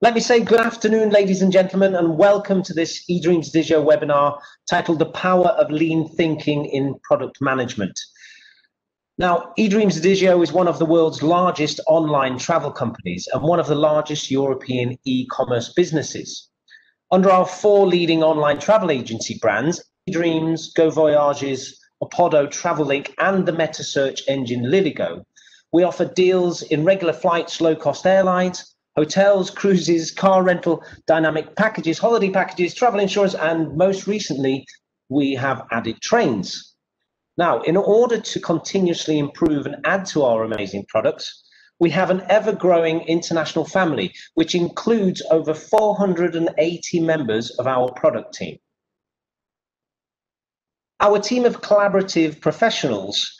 Let me say good afternoon, ladies and gentlemen, and welcome to this eDreams Digio webinar titled The Power of Lean Thinking in Product Management. Now, eDreams Digio is one of the world's largest online travel companies and one of the largest European e-commerce businesses. Under our four leading online travel agency brands, eDreams, Go Voyages, Opodo, TravelLink, and the meta search engine Liligo, we offer deals in regular flights, low-cost airlines, hotels, cruises, car rental, dynamic packages, holiday packages, travel insurance, and most recently, we have added trains. Now, in order to continuously improve and add to our amazing products, we have an ever-growing international family, which includes over 480 members of our product team. Our team of collaborative professionals,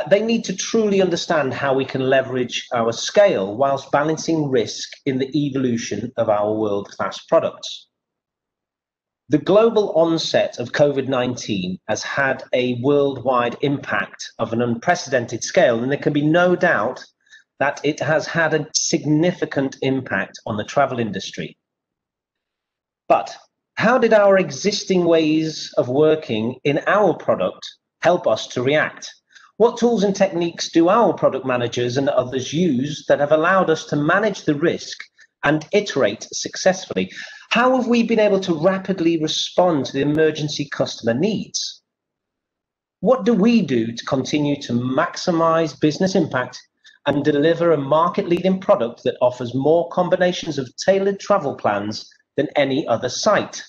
they need to truly understand how we can leverage our scale whilst balancing risk in the evolution of our world-class products. The global onset of COVID-19 has had a worldwide impact of an unprecedented scale, and there can be no doubt that it has had a significant impact on the travel industry. But how did our existing ways of working in our product help us to react? What tools and techniques do our product managers and others use that have allowed us to manage the risk and iterate successfully? How have we been able to rapidly respond to the emergency customer needs? What do we do to continue to maximize business impact and deliver a market-leading product that offers more combinations of tailored travel plans than any other site?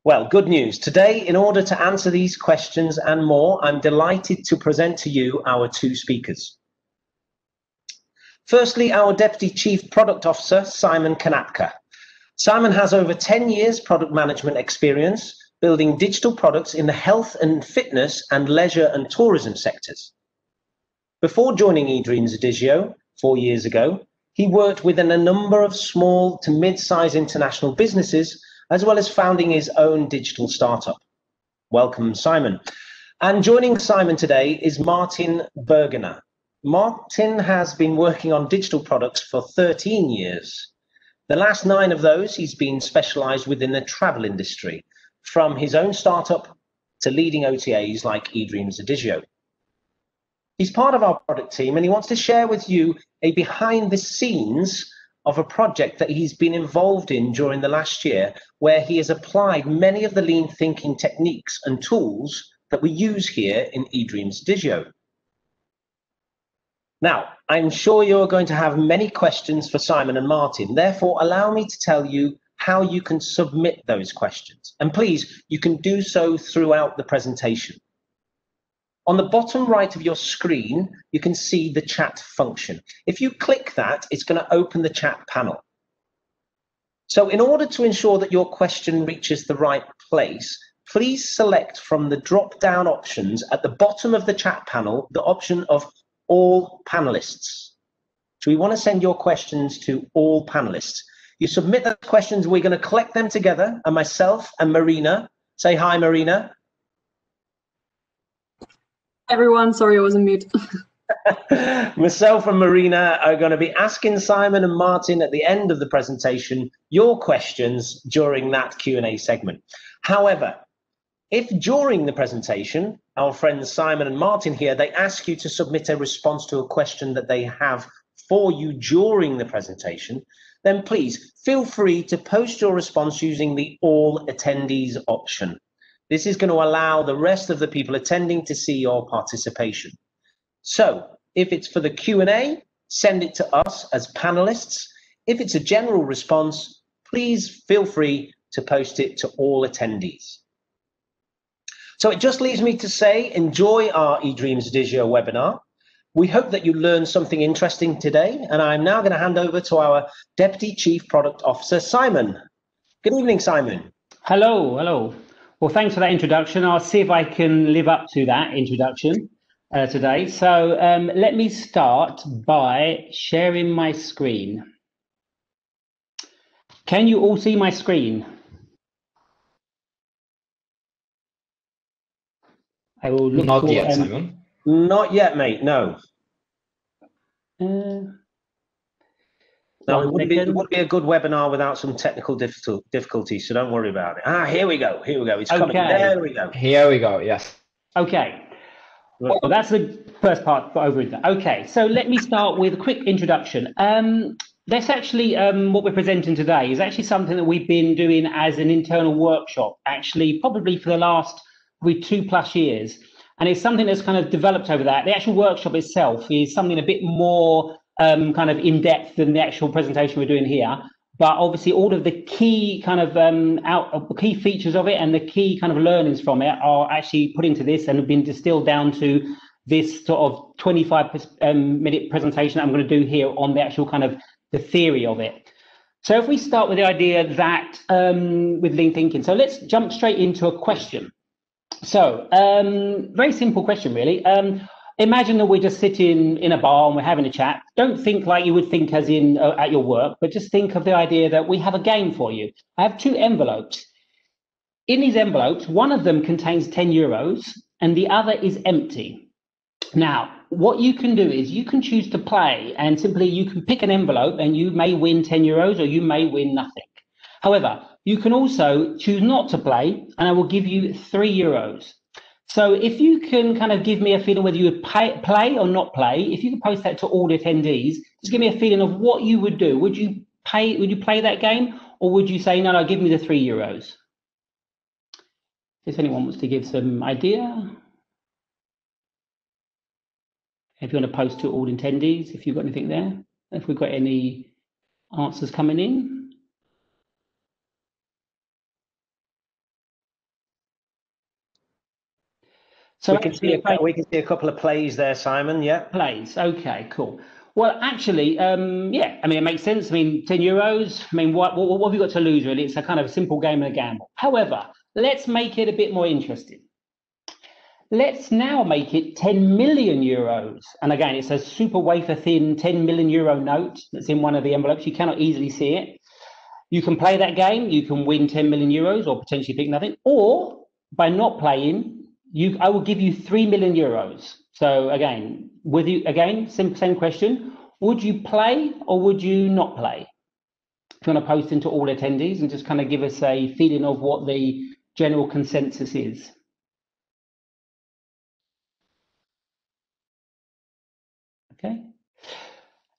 Well, good news. Today, in order to answer these questions and more, I'm delighted to present to you our two speakers. Firstly, our Deputy Chief Product Officer, Simon Kanapka. Simon has over 10 years product management experience building digital products in the health and fitness and leisure and tourism sectors. Before joining eDreams Digio 4 years ago, he worked within a number of small to mid-size international businesses, as well as founding his own digital startup. Welcome, Simon. And joining Simon today is Martin Burgener. Martin has been working on digital products for 13 years. The last 9 of those, he's been specialized within the travel industry, from his own startup to leading OTAs like eDreams Digio. He's part of our product team, and he wants to share with you a behind the scenes of a project that he's been involved in during the last year, where he has applied many of the lean thinking techniques and tools that we use here in eDreams Digio. Now, I'm sure you're going to have many questions for Simon and Martin. Therefore, allow me to tell you how you can submit those questions. And please, you can do so throughout the presentation. On the bottom right of your screen, you can see the chat function. If you click that, it's going to open the chat panel. So in order to ensure that your question reaches the right place, please select from the drop-down options at the bottom of the chat panel, the option of all panelists. So we want to send your questions to all panelists. You submit those questions, we're going to collect them together, and myself and Marina, say hi, Marina. Everyone, sorry I was on mute. Myself and Marina are going to be asking Simon and Martin at the end of the presentation your questions during that Q&A segment. However, if during the presentation, our friends Simon and Martin here, they ask you to submit a response to a question that they have for you during the presentation, then please feel free to post your response using the all attendees option. This is going to allow the rest of the people attending to see your participation. So if it's for the Q&A, send it to us as panelists. If it's a general response, please feel free to post it to all attendees. So it just leaves me to say, enjoy our eDreams Digio webinar. We hope that you learned something interesting today, and I'm now going to hand over to our Deputy Chief Product Officer, Simon. Good evening, Simon. Hello, hello. Well, thanks for that introduction. I'll see if I can live up to that introduction today. So let me start by sharing my screen. Can you all see my screen? I will look. Not yet, Simon. Not yet, mate, no. No, it wouldn't be a good webinar without some technical difficulties, so don't worry about it. Here we go. It's coming. There we go. Here we go, yes. Okay. Well, that's the first part over it. Okay, so let me start with a quick introduction. That's actually what we're presenting today is actually something that we've been doing as an internal workshop, actually probably for the last 2+ years. And it's something that's kind of developed over that. The actual workshop itself is something a bit more kind of in depth than the actual presentation we're doing here. But obviously all of the key kind of key features of it and the key kind of learnings from it are actually put into this and have been distilled down to this sort of 25-minute presentation I'm going to do here on the actual kind of the theory of it. So if we start with the idea that with lean thinking, so let's jump straight into a question. So very simple question, really. Imagine that we're just sitting in a bar and we're having a chat. Don't think like you would think as in at your work, but just think of the idea that we have a game for you. I have 2 envelopes. In these envelopes, one of them contains 10 euros and the other is empty. Now, what you can do is you can choose to play and simply you can pick an envelope and you may win 10 euros or you may win nothing. However, you can also choose not to play and I will give you 3 euros. So if you can kind of give me a feeling whether you would play or not play, if you could post that to all the attendees, just give me a feeling of what you would do. Would you play that game or would you say, no, give me the 3 euros? If anyone wants to give some idea. If you want to post to all attendees, if you've got anything there, if we've got any answers coming in. So we can see a couple of plays there, Simon. Yeah. Plays. Okay, cool. Well, actually, yeah. I mean, it makes sense. I mean, 10 euros. I mean, what have you got to lose, really? It's a kind of simple game and a gamble. However, let's make it a bit more interesting. Let's now make it 10 million euros. And again, it's a super wafer thin 10 million euro note that's in one of the envelopes. You cannot easily see it. You can play that game. You can win 10 million euros or potentially pick nothing. Or by not playing, I will give you 3 million euros. So again, same question. Would you play or would you not play? If you want to post into all attendees and just kind of give us a feeling of what the general consensus is. Okay.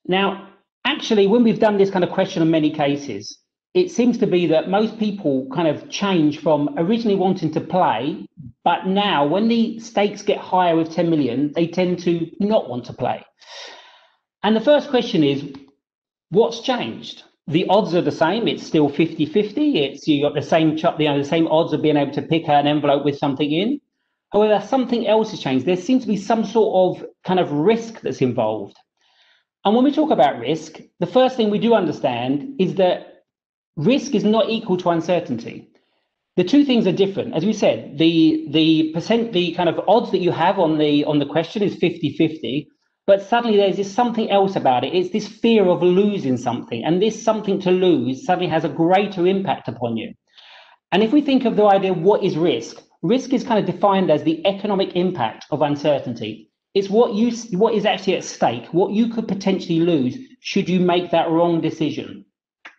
Now, actually, when we've done this kind of question in many cases, it seems to be that most people kind of change from originally wanting to play, but now when the stakes get higher with 10 million, they tend to not want to play. And the first question is, what's changed? The odds are the same. It's still 50-50. You got the same odds of being able to pick an envelope with something in. However, something else has changed. There seems to be some sort of kind of risk that's involved. And when we talk about risk, the first thing we do understand is that risk is not equal to uncertainty. The two things are different. As we said, the kind of odds that you have on the question is 50-50, but suddenly there's this something else about it. It's this fear of losing something, and this something to lose suddenly has a greater impact upon you. And if we think of the idea, what is risk? Risk is kind of defined as the economic impact of uncertainty. It's what is actually at stake, what you could potentially lose should you make that wrong decision.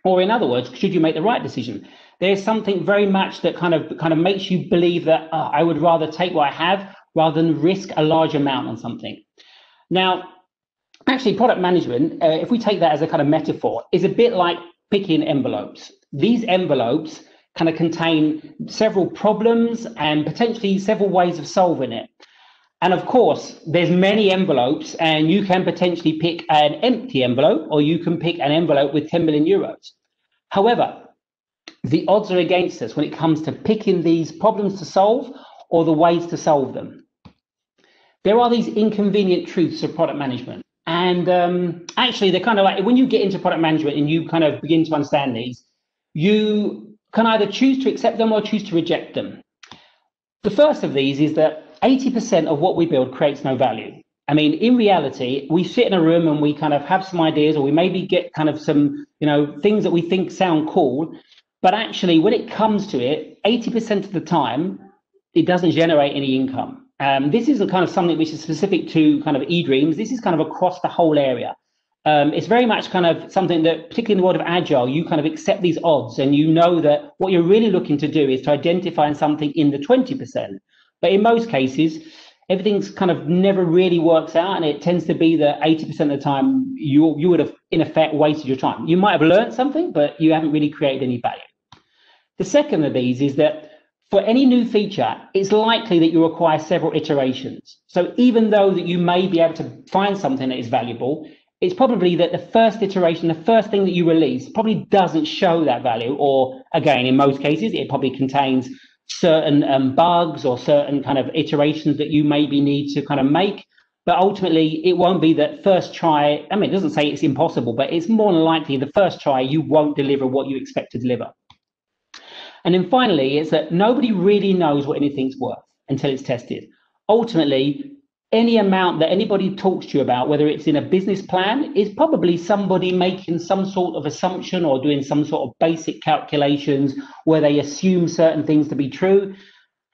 Or in other words, should you make the right decision? There's something very much that kind of makes you believe that I would rather take what I have rather than risk a large amount on something. Now, actually, product management, if we take that as a kind of metaphor, is a bit like picking envelopes. These envelopes kind of contain several problems and potentially several ways of solving it. And of course, there's many envelopes and you can potentially pick an empty envelope or you can pick an envelope with 10 million euros. However, the odds are against us when it comes to picking these problems to solve or the ways to solve them. There are these inconvenient truths of product management. And actually, they're kind of like when you get into product management and you kind of begin to understand these, you can either choose to accept them or choose to reject them. The first of these is that 80% of what we build creates no value. I mean, in reality, we sit in a room and we kind of have some ideas, or we maybe get kind of some, things that we think sound cool. But actually, when it comes to it, 80% of the time, it doesn't generate any income. This isn't kind of something which is specific to kind of eDreams. This is kind of across the whole area. It's very much kind of something that, particularly in the world of agile, you kind of accept these odds, and you know that what you're really looking to do is to identify something in the 20%. But in most cases, everything's kind of never really works out, and it tends to be that 80% of the time you would have in effect wasted your time. You might have learned something, but you haven't really created any value. The second of these is that for any new feature, it's likely that you require several iterations. So even though that you may be able to find something that is valuable, it's probably that the first iteration, the first thing that you release, probably doesn't show that value, or again, in most cases, it probably contains certain bugs or certain kind of iterations that you maybe need to kind of make. But ultimately, it won't be that first try. I mean, it doesn't say it's impossible, but it's more than likely the first try you won't deliver what you expect to deliver. And then finally, it's that nobody really knows what anything's worth until it's tested. Ultimately, any amount that anybody talks to you about, whether it's in a business plan, is probably somebody making some sort of assumption or doing some sort of basic calculations where they assume certain things to be true.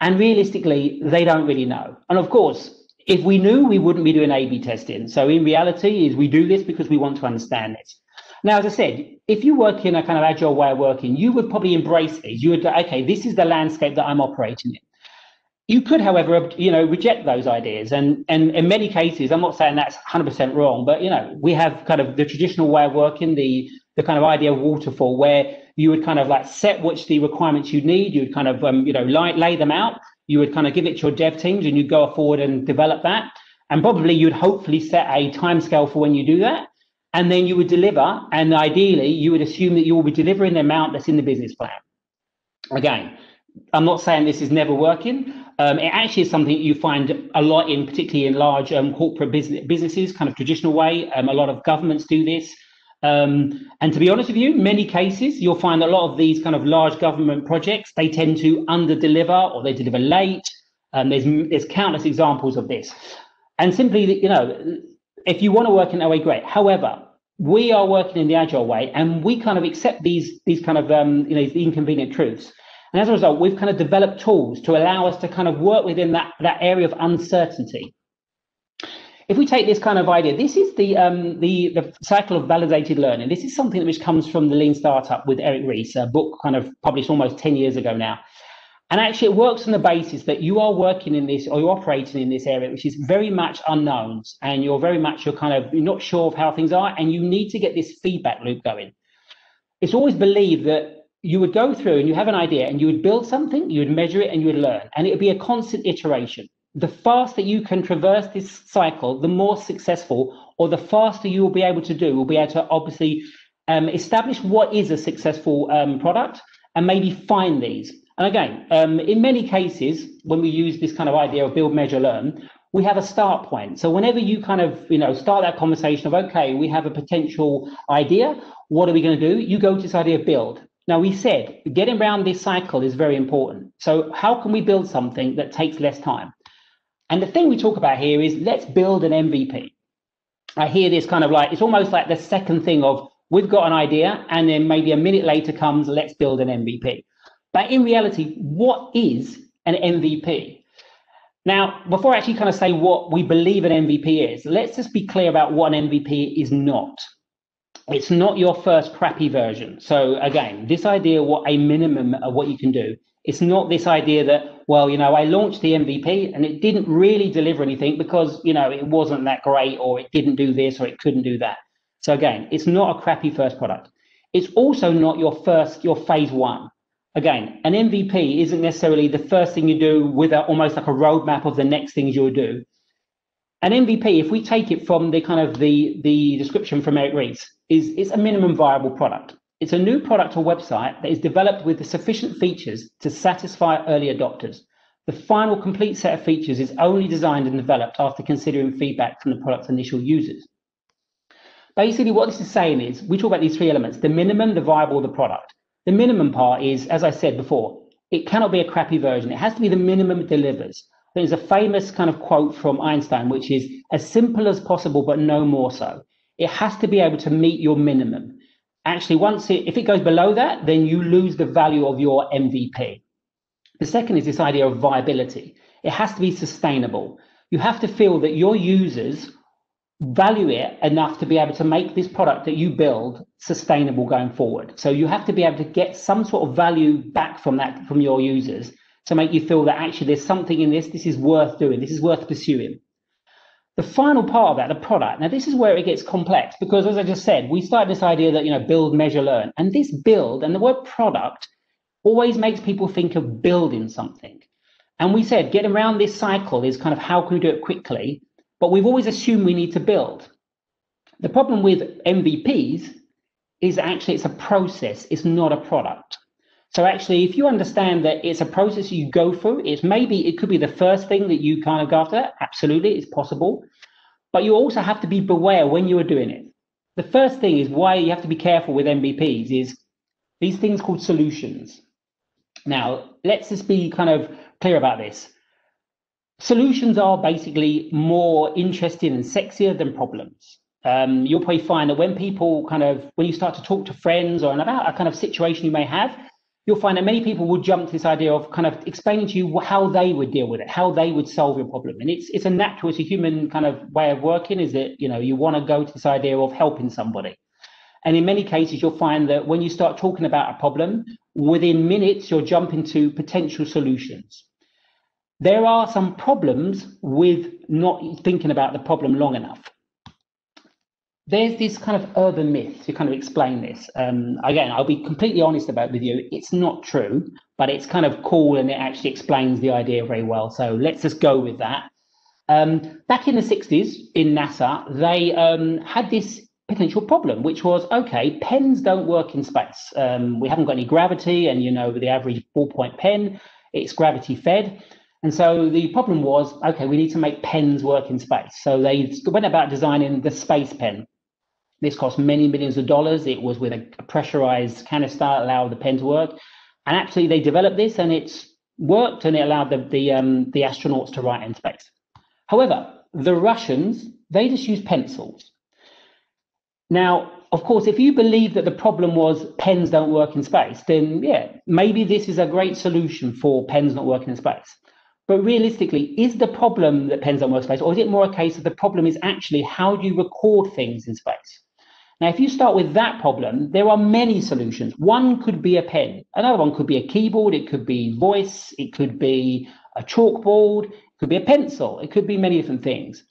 And realistically, they don't really know. And of course, if we knew, we wouldn't be doing A/B testing. So in reality, we do this because we want to understand it. Now, as I said, if you work in a kind of agile way of working, you would probably embrace these. You would go, okay, this is the landscape that I'm operating in. You could, however, reject those ideas. And in many cases, I'm not saying that's 100% wrong, but, we have kind of the traditional way of working, the kind of idea of waterfall, where you would kind of like set which the requirements you need. You would kind of, lay them out. You would kind of give it to your dev teams and you'd go forward and develop that. And probably you'd hopefully set a timescale for when you do that. And then you would deliver. And ideally, you would assume that you will be delivering the amount that's in the business plan. Again, I'm not saying this is never working. It actually is something you find a lot in, particularly in large corporate businesses, kind of traditional way. A lot of governments do this. And to be honest with you, many cases, you'll find a lot of these kind of large government projects, they tend to under-deliver or they deliver late. There's countless examples of this. And simply, if you want to work in that way, great. However, we are working in the agile way, and we kind of accept these kind of these inconvenient truths. And as a result, we've kind of developed tools to allow us to kind of work within that area of uncertainty. If we take this kind of idea, this is the cycle of validated learning. This is something which comes from the Lean Startup with Eric Ries, a book kind of published almost 10 years ago now. And actually it works on the basis that you are working in this, or you're operating in this area, which is very much unknowns, and you're not sure of how things are, and you need to get this feedback loop going. It's always believed that you would go through and you have an idea and you would build something, you would measure it and you would learn, and it would be a constant iteration. The faster you can traverse this cycle, the more successful, or the faster you will be able to obviously establish what is a successful product and maybe find these. And again, in many cases, when we use this kind of idea of build, measure, learn, we have a start point. So whenever you kind of, start that conversation of, okay, we have a potential idea, what are we going to do? You go to this idea of build. Now, we said getting around this cycle is very important. So how can we build something that takes less time? And the thing we talk about here is let's build an MVP. I hear this kind of like, it's almost like the second thing of we've got an idea and then maybe a minute later comes, let's build an MVP. But in reality, what is an MVP? Now, before I actually kind of say what we believe an MVP is, let's just be clear about what an MVP is not. It's not your first crappy version. So again, this idea what a minimum of what you can do, it's not this idea that, well, I launched the MVP and it didn't really deliver anything because, it wasn't that great, or it didn't do this, or it couldn't do that. So again, it's not a crappy first product. It's also not your phase one. Again, an MVP isn't necessarily the first thing you do with almost like a roadmap of the next things you'll do. An MVP, if we take it from the kind of the description from Eric Ries, it's a minimum viable product. It's a new product or website that is developed with the sufficient features to satisfy early adopters. The final complete set of features is only designed and developed after considering feedback from the product's initial users. Basically, what this is saying is, we talk about these three elements: the minimum, the viable, the product. The minimum part is, as I said before, it cannot be a crappy version. It has to be the minimum it delivers. There's a famous kind of quote from Einstein, which is as simple as possible, but no more so. It has to be able to meet your minimum. Actually, if it goes below that, then you lose the value of your MVP. The second is this idea of viability. It has to be sustainable. You have to feel that your users value it enough to be able to make this product that you build sustainable going forward. So you have to be able to get some sort of value back from your users to make you feel that actually there's something in this is worth doing, this is worth pursuing. The final part of that, the product, now this is where it gets complex, because as I just said, we started this idea that, build, measure, learn, and this build and the word product always makes people think of building something. And we said getting around this cycle is kind of how can we do it quickly, but we've always assumed we need to build. The problem with MVPs is actually it's a process, it's not a product. So actually, if you understand that it's a process you go through, it could be the first thing that you kind of go after. Absolutely, it's possible. But you also have to be beware when you are doing it. The first thing is why you have to be careful with MVPs is these things called solutions. Now, let's just be kind of clear about this. Solutions are basically more interesting and sexier than problems. You'll probably find that when you start to talk to friends or about a kind of situation you may have, you'll find that many people will jump to this idea of kind of explaining to you how they would deal with it, how they would solve your problem. And it's a human kind of way of working is that, you want to go to this idea of helping somebody. And in many cases, you'll find that when you start talking about a problem, within minutes, you're jumping to potential solutions. There are some problems with not thinking about the problem long enough. There's this kind of urban myth to kind of explain this. Again, I'll be completely honest with you. It's not true, but it's kind of cool and it actually explains the idea very well. So let's just go with that. Back in the 60s in NASA, they had this potential problem, which was, okay, pens don't work in space. We haven't got any gravity, and the average ballpoint pen, it's gravity fed. And so the problem was, okay, we need to make pens work in space. So they went about designing the space pen. This cost many millions of dollars. It was with a pressurized canister, allowed the pen to work. And actually they developed this and it's worked and it allowed the astronauts to write in space. However, the Russians, they just used pencils. Now, of course, if you believe that the problem was pens don't work in space, then yeah, maybe this is a great solution for pens not working in space. But realistically, is the problem that pens don't work in space, or is it more a case of the problem is actually how do you record things in space? Now, if you start with that problem, there are many solutions. One could be a pen. Another one could be a keyboard. It could be voice. It could be a chalkboard. It could be a pencil. It could be many different things.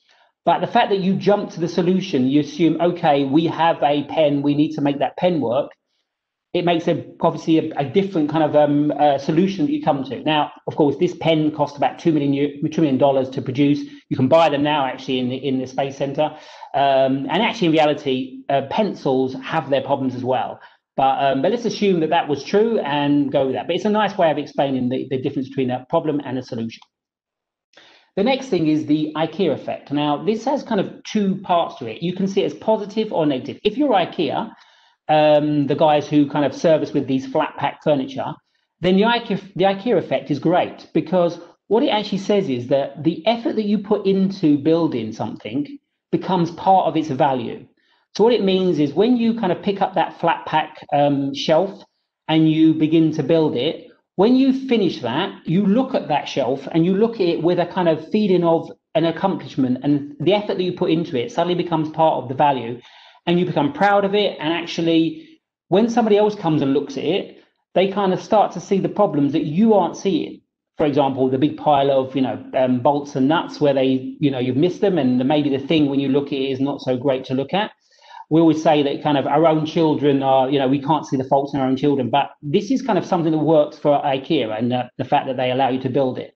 But the fact that you jump to the solution, you assume, okay, we have a pen. We need to make that pen work. It makes obviously a different kind of solution that you come to. Now, of course, this pen cost about $2 million to produce. You can buy them now actually in the Space Center. And actually, in reality, pencils have their problems as well. But let's assume that that was true and go with that. But it's a nice way of explaining the difference between a problem and a solution. The next thing is the Ikea effect. Now, this has kind of two parts to it. You can see it as positive or negative. If you're Ikea, the guys who kind of service with these flat pack furniture, then the Ikea effect is great, because what it actually says is that the effort that you put into building something becomes part of its value. So what it means is when you kind of pick up that flat pack shelf and you begin to build it, when you finish that, you look at that shelf and you look at it with a kind of feeling of an accomplishment, and the effort that you put into it suddenly becomes part of the value. And you become proud of it. And actually, when somebody else comes and looks at it, they kind of start to see the problems that you aren't seeing. For example, the big pile of, bolts and nuts where you've missed them. And maybe the thing when you look at it is not so great to look at. We always say that kind of our own children are, we can't see the faults in our own children. But this is kind of something that works for IKEA and the fact that they allow you to build it.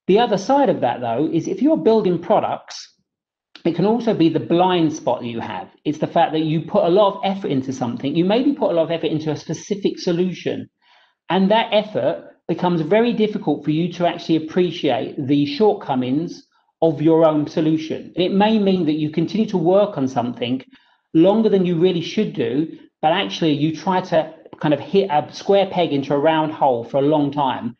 The other side of that, though, is if you're building products, it can also be the blind spot that you have. It's the fact that you put a lot of effort into something. You maybe put a lot of effort into a specific solution, and that effort becomes very difficult for you to actually appreciate the shortcomings of your own solution. It may mean that you continue to work on something longer than you really should do, but actually you try to kind of hit a square peg into a round hole for a long time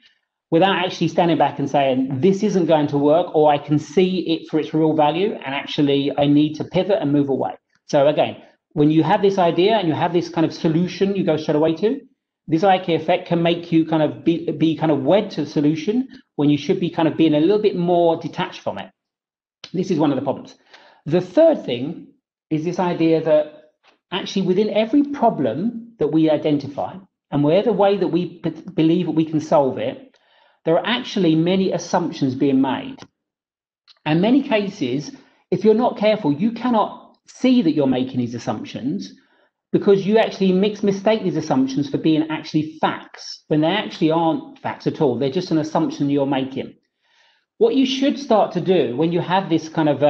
without actually standing back and saying, this isn't going to work, or I can see it for its real value, and actually I need to pivot and move away. So again, when you have this idea and you have this kind of solution you go straight away to, this IKEA effect can make you kind of be kind of wed to the solution when you should be kind of being a little bit more detached from it. This is one of the problems. The third thing is this idea that actually within every problem that we identify, and whatever way that we believe that we can solve it, there are actually many assumptions being made. And in many cases, if you're not careful, you cannot see that you're making these assumptions because you actually mistake these assumptions for being actually facts when they actually aren't facts at all. They're just an assumption you're making. What you should start to do when you have this kind of,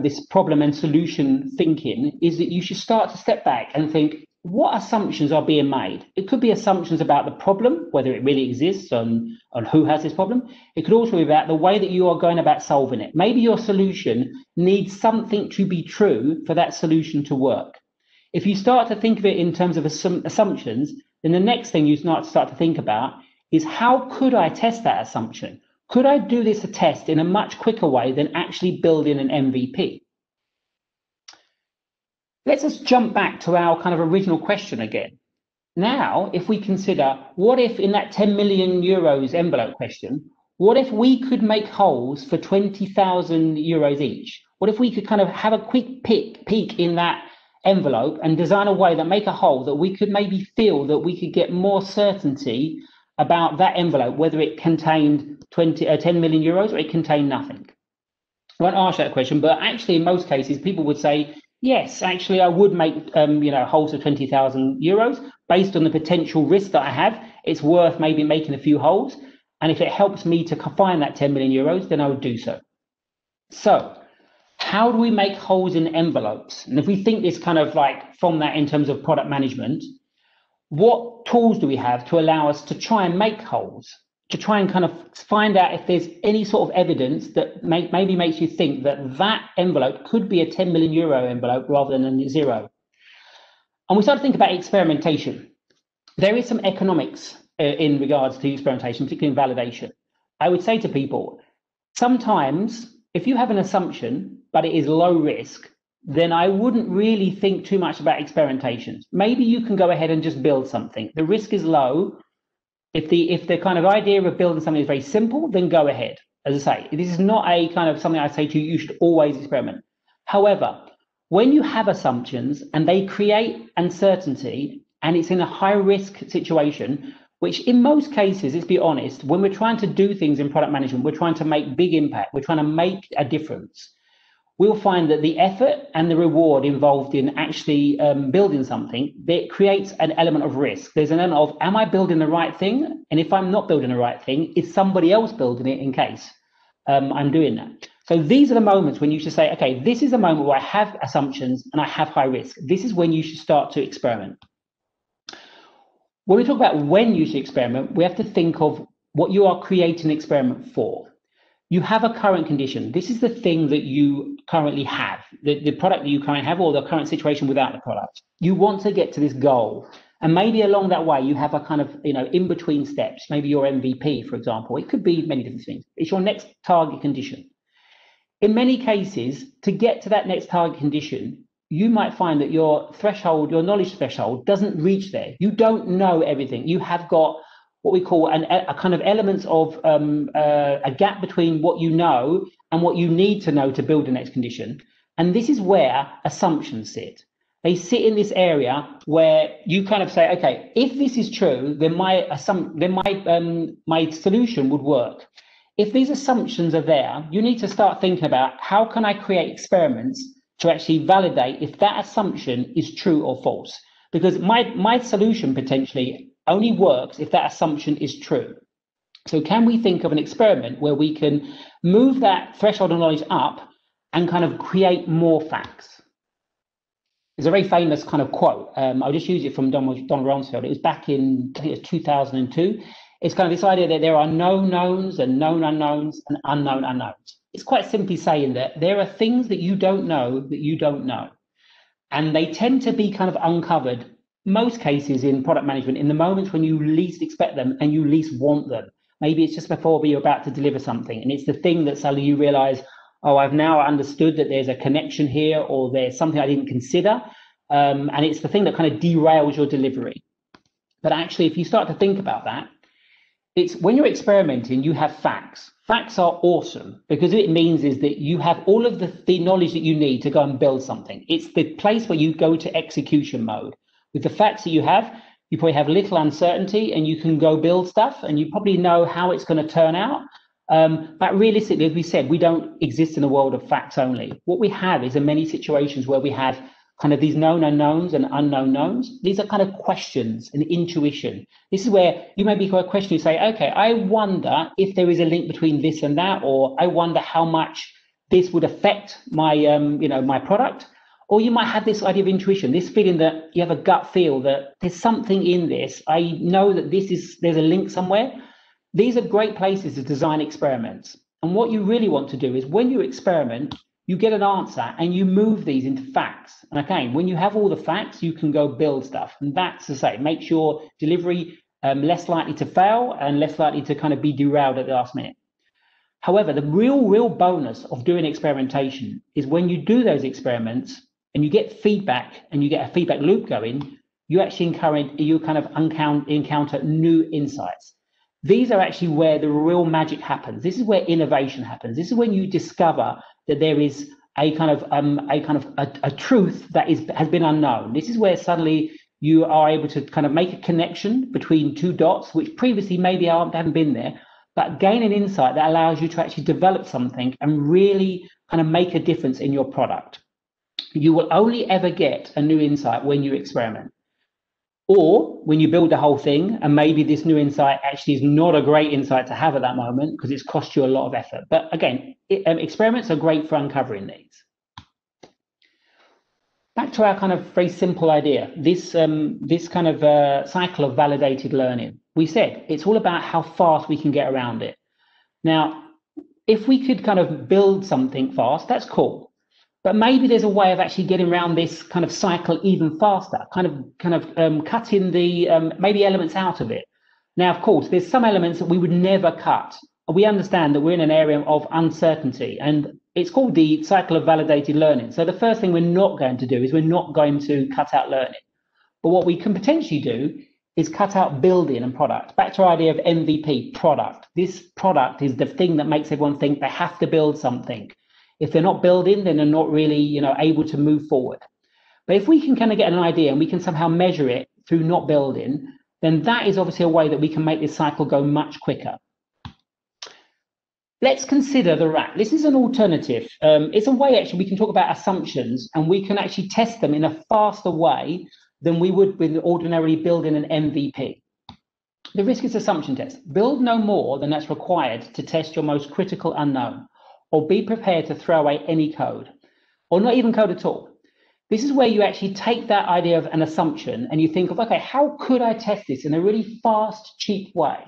this problem and solution thinking is that you should start to step back and think, what assumptions are being made? It could be assumptions about the problem, whether it really exists, on who has this problem. It could also be about the way that you are going about solving it. Maybe your solution needs something to be true for that solution to work. If you start to think of it in terms of assumptions, then the next thing you start to think about is how could I test that assumption? Could I do this test in a much quicker way than actually building an MVP? Let's just jump back to our kind of original question again. Now, if we consider, what if in that 10 million euros envelope question, what if we could make holes for 20,000 euros each? What if we could kind of have a quick peek in that envelope and design a way that make a hole that we could maybe feel that we could get more certainty about that envelope, whether it contained 10 million euros or it contained nothing? I won't ask that question, but actually in most cases, people would say, yes, actually I would make holes of 20,000 euros based on the potential risk that I have. It's worth maybe making a few holes. And if it helps me to find that 10 million euros, then I would do so. So how do we make holes in envelopes? And if we think this kind of like from that in terms of product management, what tools do we have to allow us to try and make holes, to try and kind of find out if there's any sort of evidence that maybe makes you think that that envelope could be a 10 million euro envelope rather than a zero? And we start to think about experimentation. There is some economics in regards to experimentation, particularly in validation. I would say to people, sometimes if you have an assumption, but it is low risk, then I wouldn't really think too much about experimentations. Maybe you can go ahead and just build something. The risk is low. If the kind of idea of building something is very simple, then go ahead. As I say, this is not a kind of something I say to you, you should always experiment. However, when you have assumptions and they create uncertainty and it's in a high risk situation, which in most cases, let's be honest, when we're trying to do things in product management, we're trying to make big impact, we're trying to make a difference. We'll find that the effort and the reward involved in actually building something, that creates an element of risk. There's an element of, am I building the right thing? And if I'm not building the right thing, is somebody else building it in case I'm doing that? So these are the moments when you should say, okay, this is the moment where I have assumptions and I have high risk. This is when you should start to experiment. When we talk about when you should experiment, we have to think of what you are creating an experiment for. You have a current condition. This is the thing that you currently have, the product that you currently have, or the current situation without the product. You want to get to this goal. And maybe along that way, you have a kind of, in-between steps, maybe your MVP, for example. It could be many different things. It's your next target condition. In many cases, to get to that next target condition, you might find that your threshold, your knowledge threshold doesn't reach there. You don't know everything. You have got what we call a kind of elements of a gap between what you know and what you need to know to build the next condition. And this is where assumptions sit. They sit in this area where you kind of say, okay, if this is true, then my solution would work. If these assumptions are there, you need to start thinking about how can I create experiments to actually validate if that assumption is true or false. Because my solution potentially only works if that assumption is true. So can we think of an experiment where we can move that threshold of knowledge up and kind of create more facts? There's a very famous kind of quote. I'll just use it from Don Rumsfeld. It was back in, I think it was 2002. It's kind of this idea that there are known knowns and known unknowns and unknown unknowns. It's quite simply saying that there are things that you don't know that you don't know. And they tend to be kind of uncovered, most cases in product management, in the moments when you least expect them and you least want them. Maybe it's just before you're about to deliver something. And it's the thing that suddenly you realize, oh, I've now understood that there's a connection here, or there's something I didn't consider. And it's the thing that kind of derails your delivery. But actually, if you start to think about that, it's when you're experimenting, you have facts. Facts are awesome because what it means is that you have all of the knowledge that you need to go and build something. It's the place where you go to execution mode. With the facts that you probably have little uncertainty and you can go build stuff and you probably know how it's going to turn out. But realistically, as we said, we don't exist in a world of facts only. What we have is in many situations where we have kind of these known unknowns and unknown knowns. These are kind of questions and intuition. This is where you may be a question, you say, okay, I wonder if there is a link between this and that, or I wonder how much this would affect my, my product. Or you might have this idea of intuition, this feeling that you have a gut feel that there's something in this. I know that there's a link somewhere. These are great places to design experiments. And what you really want to do is when you experiment, you get an answer and you move these into facts. And again, when you have all the facts, you can go build stuff. And that's to say, makes your delivery less likely to fail and less likely to kind of be derailed at the last minute. However, the real bonus of doing experimentation is when you do those experiments and you get feedback and you get a feedback loop going, you actually encounter new insights. These are actually where the real magic happens. This is where innovation happens. This is when you discover that there is a truth that has been unknown. This is where suddenly you are able to kind of make a connection between two dots, which previously maybe haven't been there, but gain an insight that allows you to actually develop something and really kind of make a difference in your product. You will only ever get a new insight when you experiment. Or when you build the whole thing, and maybe this new insight actually is not a great insight to have at that moment because it's cost you a lot of effort. But again, experiments are great for uncovering these. Back to our kind of very simple idea, this kind of cycle of validated learning. We said it's all about how fast we can get around it. Now, if we could kind of build something fast, that's cool. But maybe there's a way of actually getting around this kind of cycle even faster, kind of cutting the maybe elements out of it. Now, of course, there's some elements that we would never cut. We understand that we're in an area of uncertainty, and it's called the cycle of validated learning. So the first thing we're not going to do is we're not going to cut out learning. But what we can potentially do is cut out building and product. Back to our idea of MVP, product. This product is the thing that makes everyone think they have to build something. If they're not building, then they're not really, able to move forward. But if we can kind of get an idea and we can somehow measure it through not building, then that is obviously a way that we can make this cycle go much quicker. Let's consider the RAT. This is an alternative. It's a way actually we can talk about assumptions and we can actually test them in a faster way than we would with ordinarily building an MVP. The risk is assumption test. Build no more than that's required to test your most critical unknown, or be prepared to throw away any code, or not even code at all. This is where you actually take that idea of an assumption and you think of, okay, how could I test this in a really fast, cheap way?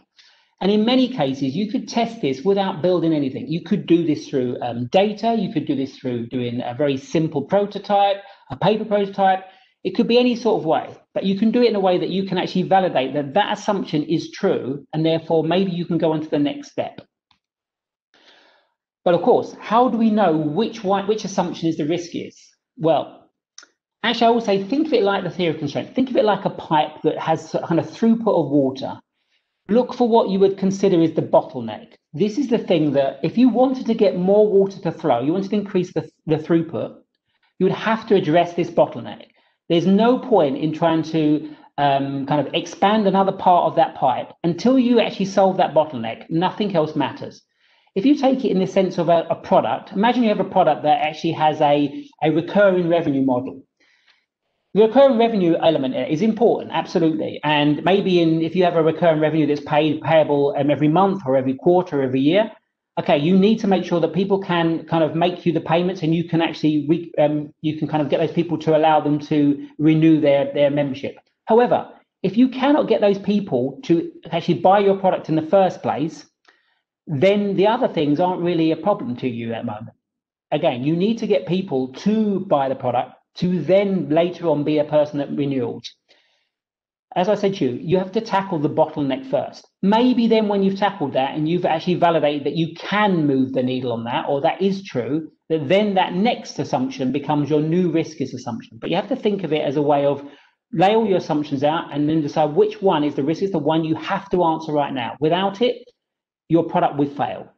And in many cases, you could test this without building anything. You could do this through data. You could do this through doing a very simple prototype, a paper prototype. It could be any sort of way, but you can do it in a way that you can actually validate that that assumption is true, and therefore maybe you can go on to the next step. But of course, how do we know which assumption is the riskiest? Well, actually, I would say think of it like the theory of constraint. Think of it like a pipe that has a kind of throughput of water. Look for what you would consider is the bottleneck. This is the thing that if you wanted to get more water to flow, you wanted to increase the throughput, you would have to address this bottleneck. There's no point in trying to kind of expand another part of that pipe until you actually solve that bottleneck. Nothing else matters. If you take it in the sense of a product, imagine you have a product that actually has a recurring revenue model. The recurring revenue element is important, absolutely. And maybe if you have a recurring revenue that's payable every month or every quarter, every year, okay, you need to make sure that people can kind of make you the payments, and you can actually you can kind of get those people to allow them to renew their membership. However, if you cannot get those people to actually buy your product in the first place, then the other things aren't really a problem to you at the moment. Again, you need to get people to buy the product to then later on be a person that renews. As I said to you, you have to tackle the bottleneck first. Maybe then when you've tackled that and you've actually validated that you can move the needle on that, or that is true, that then that next assumption becomes your new riskiest assumption. But you have to think of it as a way of lay all your assumptions out and then decide which one is the risk, is the one you have to answer right now. Without it, your product will fail.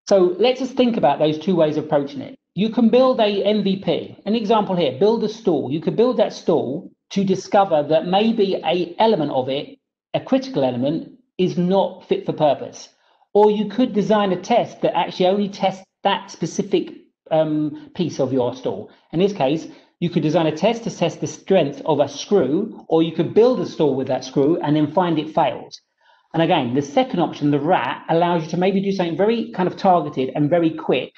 So let's just think about those two ways of approaching it. You can build a MVP. An example here, build a stall. You could build that stall to discover that maybe an element of it, a critical element, is not fit for purpose. Or you could design a test that actually only tests that specific piece of your stall. In this case, you could design a test to test the strength of a screw, or you could build a stall with that screw and then find it fails. And again, the second option, the rat, allows you to maybe do something very kind of targeted and very quick,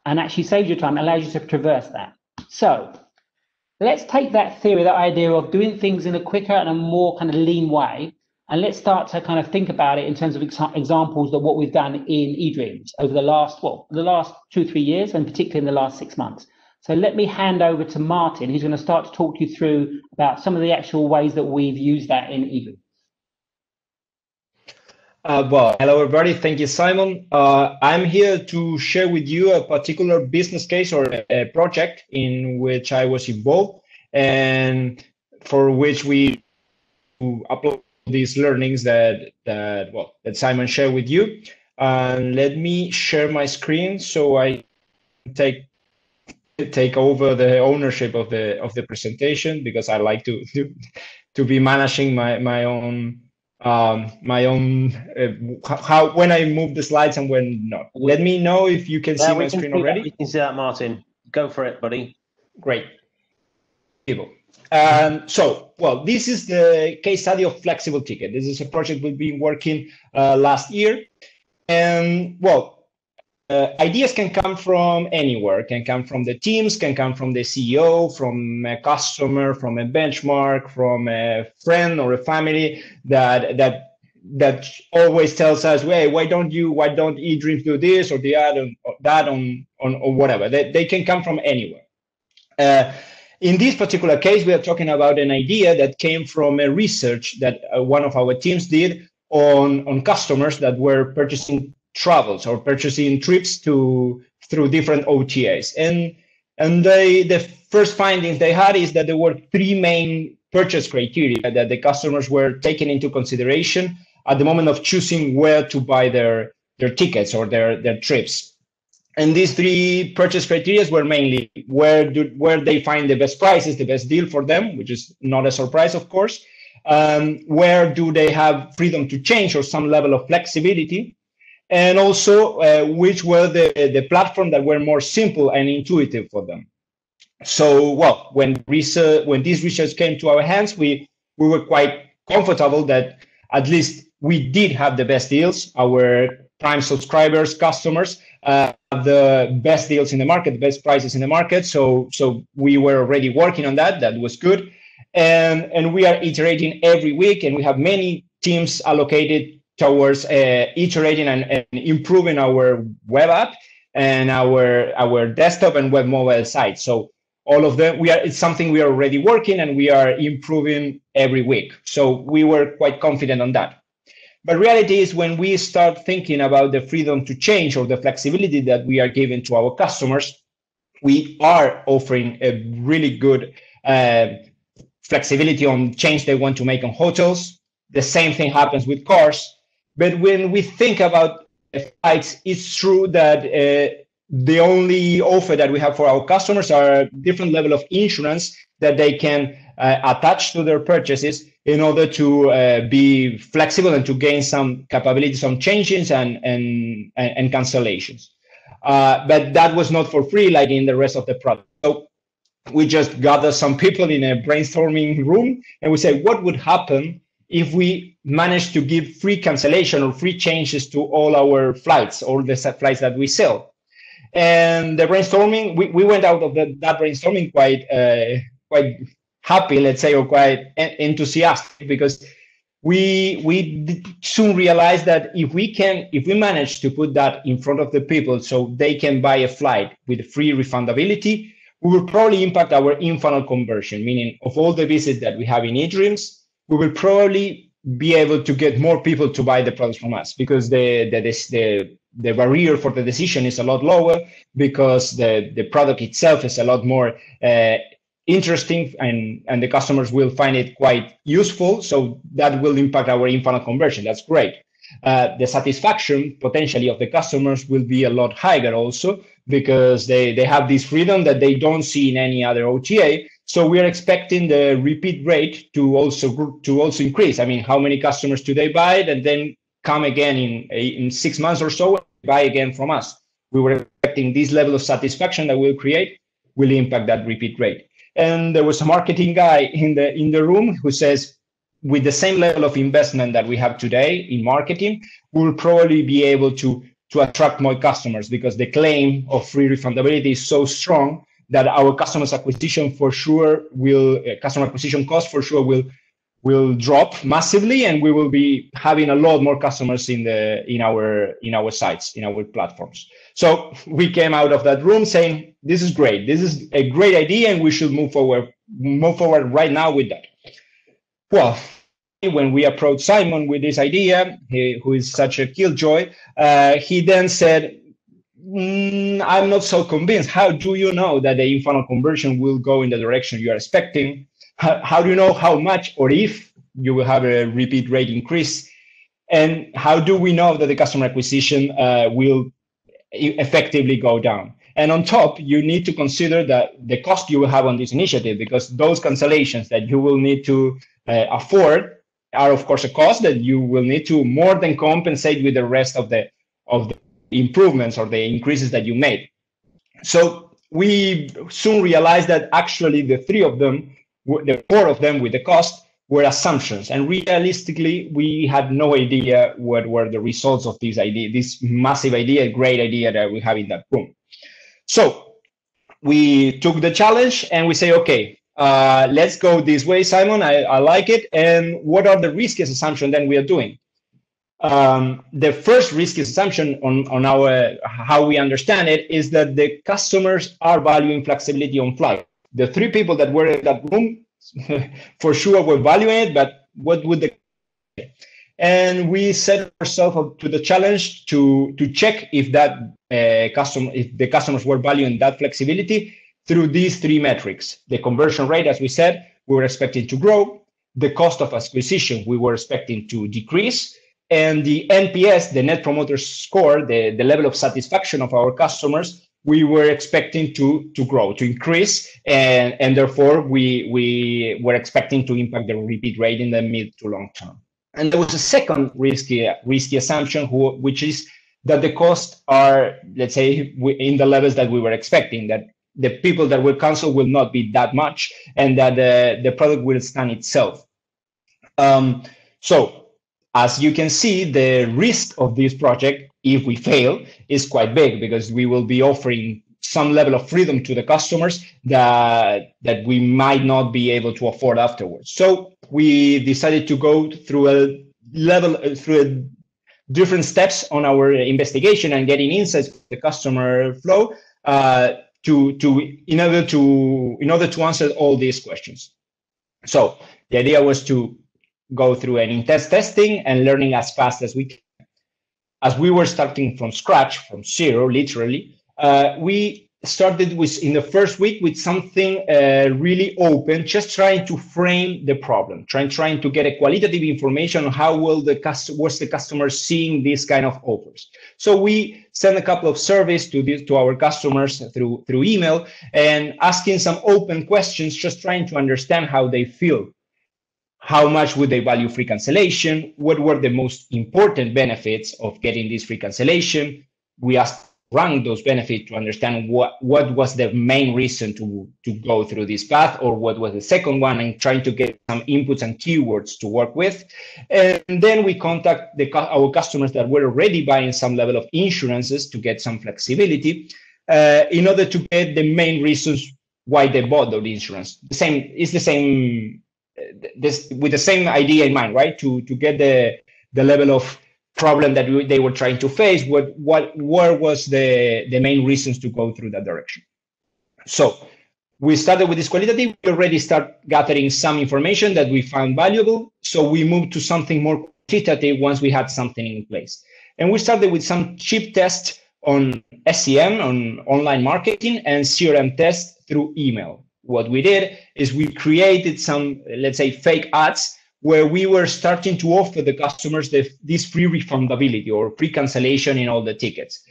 and actually saves your time, allows you to traverse that. So let's take that theory, that idea of doing things in a quicker and a more kind of lean way, and let's start to kind of think about it in terms of examples of what we've done in eDreams over the last 2-3 years, and particularly in the last 6 months. So let me hand over to Martin, who's going to start to talk you through about some of the actual ways that we've used that in eDreams. Well, hello everybody. Thank you, Simon. I'm here to share with you a particular business case or a project in which I was involved and for which we upload these learnings that Simon shared with you. Let me share my screen so I take over the ownership of the presentation, because I like to be managing my own how when I move the slides and when not. Let me know if you can see my screen already. You can see that, Martin. Go for it, buddy. Great. So, well, this is the case study of Flexible Ticket. This is a project we've been working last year, and well, ideas can come from anywhere. Can come from the teams, can come from the CEO, from a customer, from a benchmark, from a friend or a family that always tells us, "Hey, why don't eDreams do this or that or whatever?" They can come from anywhere. In this particular case, we are talking about an idea that came from a research that one of our teams did on customers that were purchasing travels or purchasing trips through different OTAs. And the first findings they had is that there were 3 main purchase criteria that the customers were taking into consideration at the moment of choosing where to buy their tickets or their trips. And these 3 purchase criteria were mainly where they find the best prices, the best deal for them, which is not a surprise, of course. Where do they have freedom to change or some level of flexibility? And also which were the platform that were more simple and intuitive for them. So, well, when this research came to our hands, we were quite comfortable that at least we did have the best deals. Our Prime subscribers, customers, the best deals in the market, the best prices in the market. So we were already working on that. That was good. And we are iterating every week, and we have many teams allocated towards iterating and improving our web app and our desktop and web mobile site. So all of them, it's something we are already working and we are improving every week. So we were quite confident on that. But reality is when we start thinking about the freedom to change or the flexibility that we are giving to our customers, we are offering a really good flexibility on change they want to make on hotels. The same thing happens with cars. But when we think about flights, it's true that the only offer that we have for our customers are different level of insurance that they can attach to their purchases in order to be flexible and to gain some capabilities on changes and cancellations. But that was not for free like in the rest of the product. So we just gathered some people in a brainstorming room and we said, what would happen if we manage to give free cancellation or free changes to all our flights, all the flights that we sell? And the brainstorming, we went out of that brainstorming quite happy, let's say, or quite enthusiastic, because we soon realized that if we manage to put that in front of the people so they can buy a flight with free refundability, we will probably impact our in-funnel conversion, meaning of all the visits that we have in eDreams, we will probably be able to get more people to buy the products from us, because the barrier for the decision is a lot lower, because the product itself is a lot more interesting and the customers will find it quite useful. So that will impact our in-funnel conversion. That's great. The satisfaction potentially of the customers will be a lot higher also, because they have this freedom that they don't see in any other OTA. So we are expecting the repeat rate to also increase. I mean, how many customers today buy it and then come again in 6 months or so, buy again from us? We were expecting this level of satisfaction that we'll create will impact that repeat rate. And there was a marketing guy in the room who says, with the same level of investment that we have today in marketing, we'll probably be able to attract more customers, because the claim of free refundability is so strong that our customer acquisition cost for sure will drop massively, and we will be having a lot more customers in our sites, in our platforms. So we came out of that room saying, this is great. This is a great idea, and we should move forward right now with that. Well, when we approached Simon with this idea, who is such a killjoy, he then said, I'm not so convinced. How do you know that the in-funnel conversion will go in the direction you are expecting? How do you know how much or if you will have a repeat rate increase? And how do we know that the customer acquisition will effectively go down? And on top, you need to consider that the cost you will have on this initiative, because those cancellations that you will need to afford are, of course, a cost that you will need to more than compensate with the rest of the improvements or the increases that you made. So we soon realized that actually the four of them with the cost were assumptions, and realistically we had no idea what were the results of this idea, this massive idea, great idea that we have in that room. So we took the challenge and we say, okay, let's go this way, Simon. I like it. And what are the riskiest assumptions then we are doing? The first riskiest assumption on how we understand it is that the customers are valuing flexibility on flight. The three people that were in that room for sure were valuing it, but what would the... And we set ourselves up to the challenge to check if if the customers were valuing that flexibility through these three metrics. The conversion rate, as we said, we were expecting to grow. The cost of acquisition, we were expecting to decrease. And the NPS, the Net Promoter Score, the level of satisfaction of our customers, we were expecting to grow, to increase. And therefore, we were expecting to impact the repeat rate in the mid to long term. And there was a second risky assumption, which is that the costs are, let's say, in the levels that we were expecting, that the people that will cancel will not be that much, and that the product will stand itself. So as you can see, the risk of this project, if we fail, is quite big, because we will be offering some level of freedom to the customers that we might not be able to afford afterwards. So we decided to go through different steps on our investigation and getting insights of the customer flow in order to answer all these questions. So the idea was to go through an intense testing and learning as fast as we can. As we were starting from scratch, from zero, literally, we started in the first week with something really open, just trying to frame the problem, trying to get a qualitative information on how was the customer seeing this kind of offers. So we sent a couple of surveys to our customers through email and asking some open questions, just trying to understand how they feel. How much would they value free cancellation? What were the most important benefits of getting this free cancellation? We asked rank those benefits to understand what was the main reason to go through this path, or what was the second one, and trying to get some inputs and keywords to work with. And then we contact our customers that were already buying some level of insurances to get some flexibility in order to get the main reasons why they bought the insurance. With the same idea in mind, right? To get the level of problem that they were trying to face, what was the main reasons to go through that direction. So we started with this qualitative. We already start gathering some information that we found valuable. So we moved to something more quantitative once we had something in place. And we started with some cheap tests on SEM, on online marketing, and CRM tests through email. what we did is we created some, let's say, fake ads where we were starting to offer the customers this free refundability or free cancellation in all the tickets.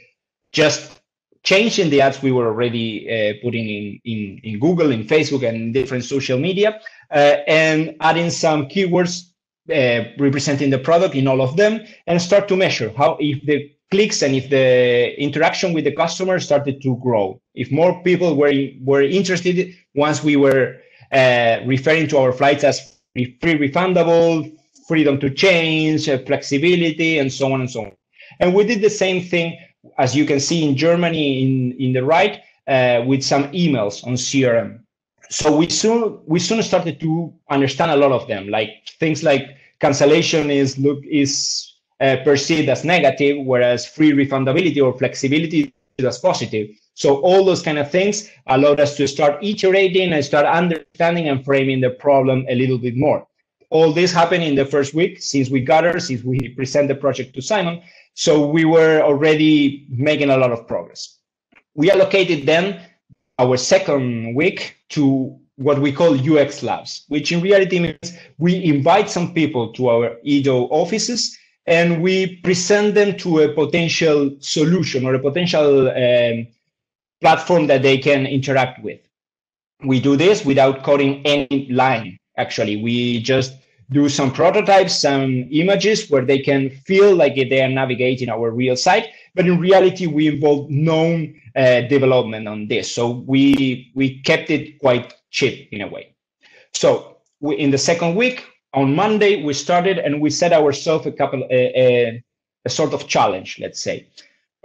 Just changing the ads we were already putting in Google, in Facebook, and different social media, and adding some keywords representing the product in all of them, and start to measure how, if the clicks and if the interaction with the customer started to grow, if more people were interested once we were referring to our flights as free refundable, freedom to change, flexibility, and so on and so on. And we did the same thing, as you can see in Germany in the right, with some emails on CRM. So we soon started to understand a lot of them, like things like cancellation is perceived as negative, whereas free refundability or flexibility is as positive. So all those kind of things allowed us to start iterating and start understanding and framing the problem a little bit more. All this happened in the first week since we got her, since we present the project to Simon. So we were already making a lot of progress. We allocated then our second week to what we call UX labs, which in reality means we invite some people to our Edo offices and we present them to a potential solution or a potential platform that they can interact with. We do this without coding any line. Actually, we just do some prototypes, some images where they can feel like they are navigating our real site. But in reality, we involve known development on this. So we kept it quite cheap in a way. So in the second week, on Monday, we started and we set ourselves a sort of challenge, let's say.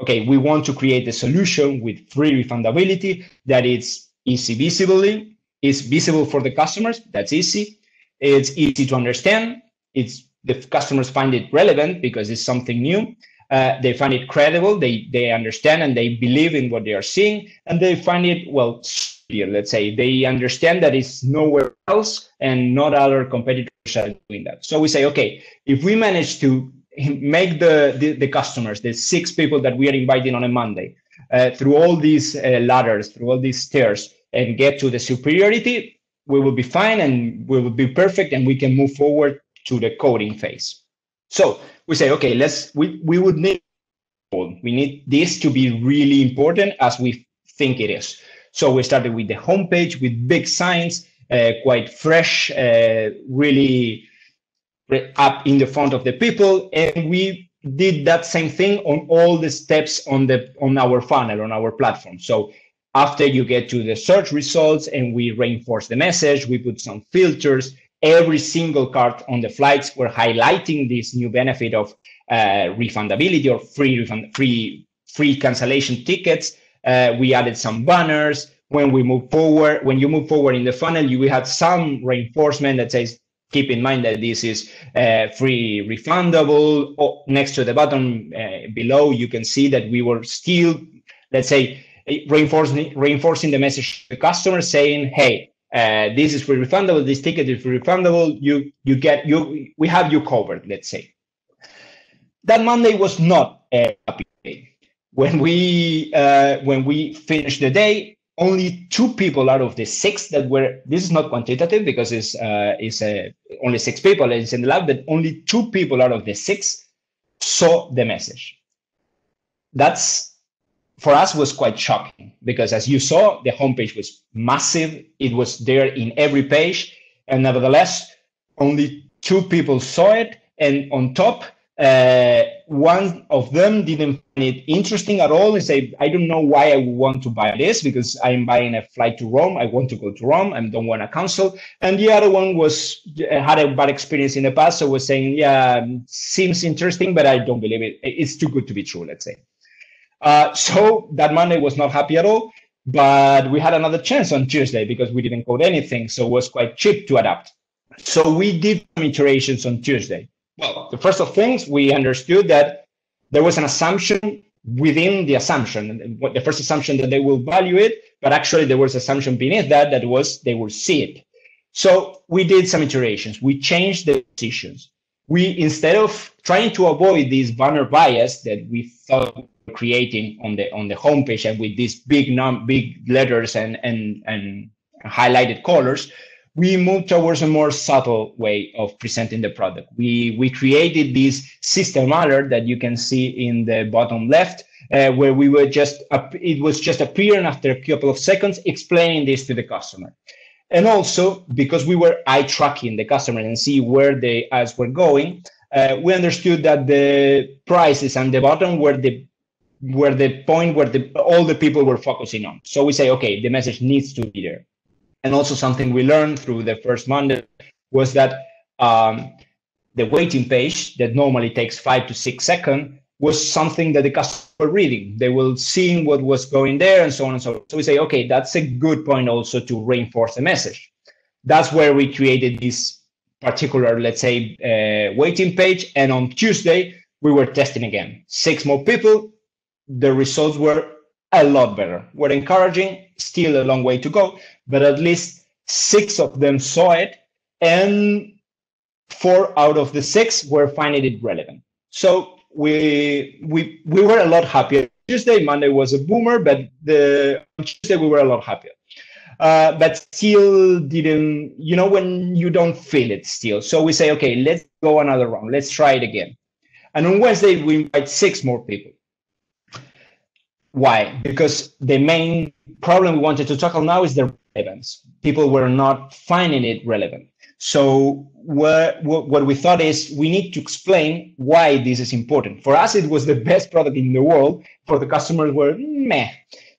Okay, we want to create a solution with free refundability that is visible for the customers. That's easy. It's easy to understand. The customers find it relevant because it's something new. They find it credible. They understand and they believe in what they are seeing, and they find it, well, superior, let's say. They understand that it's nowhere else and not other competitors are doing that. So we say, okay, if we manage to make the customers, the 6 people that we are inviting on a Monday, through all these ladders, through all these stairs, and get to the superiority, we will be fine and we will be perfect and we can move forward to the coding phase. So we say, okay, we would need this to be really important as we think it is. So we started with the homepage with big signs, quite fresh, really up in the front of the people, and we did that same thing on all the steps on our funnel, on our platform. So after you get to the search results and we reinforce the message, we put some filters. Every single card on the flights were highlighting this new benefit of refundability or free cancellation tickets. We added some banners. When you move forward in the funnel, you will have some reinforcement that says, keep in mind that this is free refundable. Next to the button below, you can see that we were still, let's say, reinforcing the message to the customer saying, hey, this is free refundable, this ticket is free refundable, we have you covered, let's say. That Monday was not a happy day. When we finished the day, only 2 people out of the 6 that were, this is not quantitative because it's only 6 people, it's in the lab, but only 2 people out of the 6 saw the message. That's, for us, was quite shocking because, as you saw, the homepage was massive. It was there in every page, and nevertheless, only 2 people saw it. And on top, one of them didn't find it interesting at all and say, I don't know why I want to buy this because I'm buying a flight to Rome. I want to go to Rome. I don't want to cancel. And the other one had a bad experience in the past, so was saying, yeah, seems interesting, but I don't believe it. It's too good to be true, let's say. So that Monday was not happy at all, but we had another chance on Tuesday because we didn't code anything, so it was quite cheap to adapt. So we did some iterations on Tuesday. Well, the first of things, we understood that there was an assumption within the assumption. The first assumption that they will value it, but actually there was an assumption beneath that was they will see it. So we did some iterations. We changed the positions. We, instead of trying to avoid this banner bias that we thought creating on the homepage and with these big letters and highlighted colors, we moved towards a more subtle way of presenting the product. We created this system alert that you can see in the bottom left, where we were it was just appearing after a couple of seconds, explaining this to the customer. And also, because we were eye tracking the customer and see where the ads were going, we understood that the prices and the bottom were the point where all the people were focusing on. So we say, okay, the message needs to be there. And also something we learned through the first Monday was that the waiting page that normally takes 5 to 6 seconds was something that the customer were reading. They will see what was going there and so on and so on. So we say, okay, that's a good point also to reinforce the message. That's where we created this particular, let's say, waiting page. And on Tuesday, we were testing again. 6 more people. The results were a lot better. We're encouraging, still a long way to go, but at least 6 of them saw it, and 4 out of the 6 were finding it relevant. So we were a lot happier. Tuesday, Monday was a boomer, but on Tuesday we were a lot happier. But still didn't, when you don't feel it still. So we say, okay, let's go another round. Let's try it again. And on Wednesday, we invite 6 more people. Why? Because the main problem we wanted to tackle now is the relevance. People were not finding it relevant. So what we thought is we need to explain why this is important. For us, it was the best product in the world. For the customers, were meh.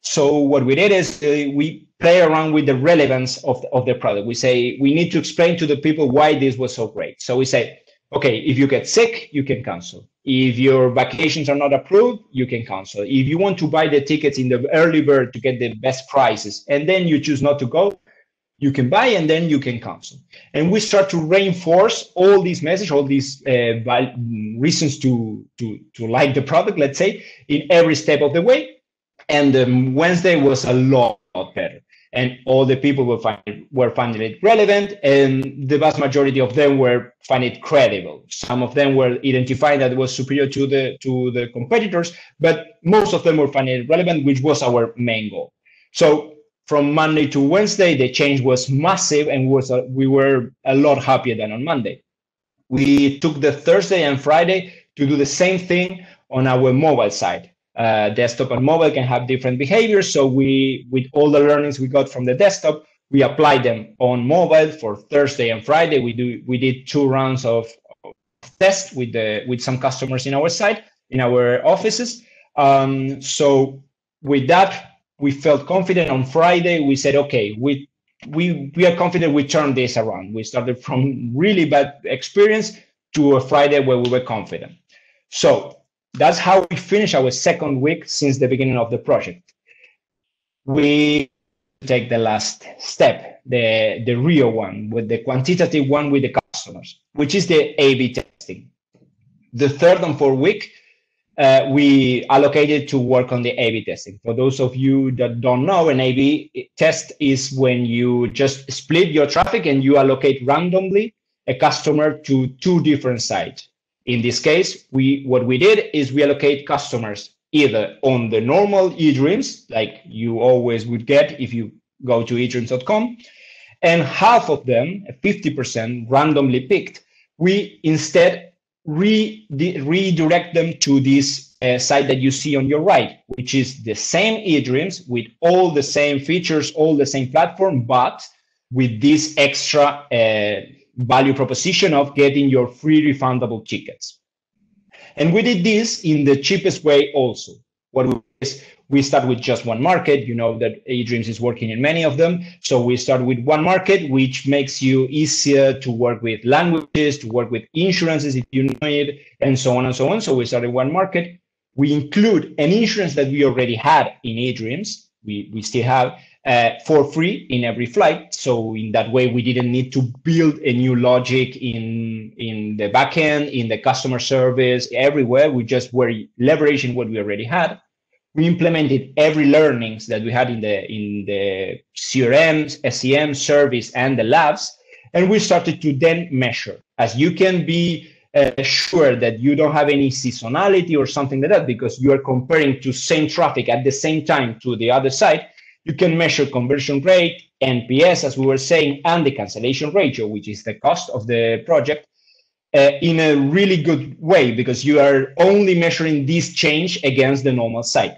So what we did is we play around with the relevance of the product. We say we need to explain to the people why this was so great. So we say, okay, if you get sick, you can cancel. If your vacations are not approved, you can cancel. If you want to buy the tickets in the early bird to get the best prices, and then you choose not to go, you can buy and then you can cancel. And we start to reinforce all these messages, all these reasons to like the product, let's say, in every step of the way. And Wednesday was a lot better. And all the people were finding it relevant, and the vast majority of them were finding it credible. Some of them were identifying that it was superior to the competitors, but most of them were finding it relevant, which was our main goal. So from Monday to Wednesday, the change was massive, and we were a lot happier than on Monday. We took the Thursday and Friday to do the same thing on our mobile side. Desktop and mobile can have different behaviors. So with all the learnings we got from the desktop, we applied them on mobile for Thursday and Friday. We did 2 rounds of tests with some customers in our site, in our offices. So with that, we felt confident. On Friday, we said, okay, we are confident we turned this around. We started from really bad experience to a Friday where we were confident. So that's how we finished our second week since the beginning of the project. We take the last step, the real one, with the quantitative one with the customers, which is the A/B testing. The third and fourth week, we allocated to work on the A/B testing. For those of you that don't know, an A/B test is when you just split your traffic and you allocate randomly a customer to 2 different sites. In this case, what we did is we allocate customers either on the normal eDreams, like you always would get if you go to eDreams.com, and half of them, 50% randomly picked, we instead redirect them to this site that you see on your right, which is the same eDreams with all the same features, all the same platform, but with this extra value proposition of getting your free refundable tickets. And we did this in the cheapest way also. We start with just one market. You know that eDreams is working in many of them. So we start with one market, which makes you easier to work with languages, to work with insurances if you need, and so on and so on. So we started one market. We include an insurance that we already had in eDreams. We still have for free in every flight. So in that way, we didn't need to build a new logic in the backend, in the customer service, everywhere. We just were leveraging what we already had. We implemented every learnings that we had in the CRM, SEM service, and the labs, and we started to then measure. As you can be sure that you don't have any seasonality or something like that, because you are comparing to same traffic at the same time to the other side, You can measure conversion rate, NPS, as we were saying, and the cancellation ratio, which is the cost of the project, in a really good way, because you are only measuring this change against the normal site.